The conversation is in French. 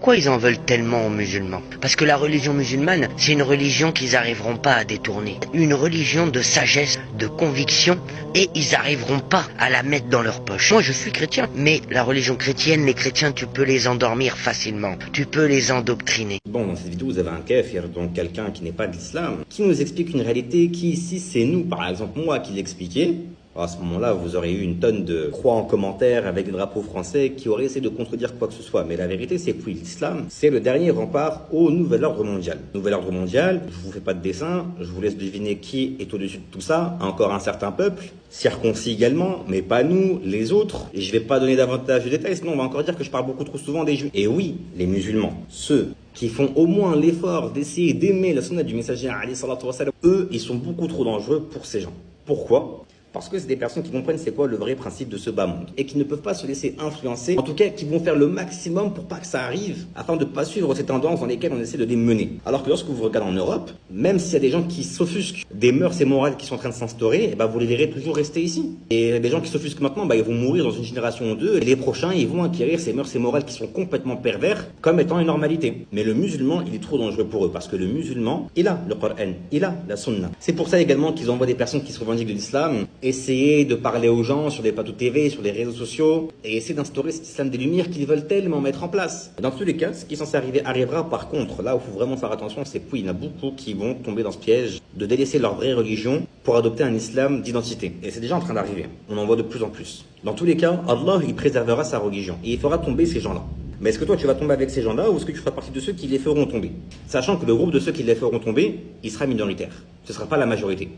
Pourquoi ils en veulent tellement aux musulmans? Parce que la religion musulmane, c'est une religion qu'ils n'arriveront pas à détourner. Une religion de sagesse, de conviction, et ils n'arriveront pas à la mettre dans leur poche. Moi, je suis chrétien, mais la religion chrétienne, les chrétiens, tu peux les endormir facilement. Tu peux les endoctriner. Bon, dans cette vidéo, vous avez un kafir, donc quelqu'un qui n'est pas de l'islam, qui nous explique une réalité qui, si c'est nous, par exemple moi, qui l'expliquais, à ce moment-là, vous aurez eu une tonne de croix en commentaire avec des drapeaux français qui auraient essayé de contredire quoi que ce soit. Mais la vérité, c'est que oui, l'islam, c'est le dernier rempart au nouvel ordre mondial. Nouvel ordre mondial, je vous fais pas de dessin, je vous laisse deviner qui est au-dessus de tout ça. Encore un certain peuple, circoncis également, mais pas nous, les autres. Et je vais pas donner davantage de détails, sinon on va encore dire que je parle beaucoup trop souvent des juifs. Et oui, les musulmans, ceux qui font au moins l'effort d'essayer d'aimer la sunna du messager, eux, ils sont beaucoup trop dangereux pour ces gens. Pourquoi ? Parce que c'est des personnes qui comprennent c'est quoi le vrai principe de ce bas monde et qui ne peuvent pas se laisser influencer, en tout cas qui vont faire le maximum pour pas que ça arrive, afin de ne pas suivre ces tendances dans lesquelles on essaie de les mener. Alors que lorsque vous regardez en Europe, même s'il y a des gens qui s'offusquent des mœurs et morales qui sont en train de s'instaurer, vous les verrez toujours rester ici. Et les gens qui s'offusquent maintenant, ils vont mourir dans une génération ou deux, et les prochains, ils vont acquérir ces mœurs et morales qui sont complètement pervers comme étant une normalité. Mais le musulman, il est trop dangereux pour eux, parce que le musulman, il a le Coran, il a la sunna. C'est pour ça également qu'ils envoient des personnes qui se revendiquent de l'islam, essayer de parler aux gens sur des plateaux TV, sur les réseaux sociaux, et essayer d'instaurer cet islam des lumières qu'ils veulent tellement mettre en place. Dans tous les cas, ce qui est censé arriver arrivera. Par contre, là où il faut vraiment faire attention, c'est qu'il y en a beaucoup qui vont tomber dans ce piège de délaisser leur vraie religion pour adopter un islam d'identité. Et c'est déjà en train d'arriver. On en voit de plus en plus. Dans tous les cas, Allah, il préservera sa religion. Et il fera tomber ces gens-là. Mais est-ce que toi tu vas tomber avec ces gens-là ou est-ce que tu feras partie de ceux qui les feront tomber? Sachant que le groupe de ceux qui les feront tomber, il sera minoritaire. Ce ne sera pas la majorité.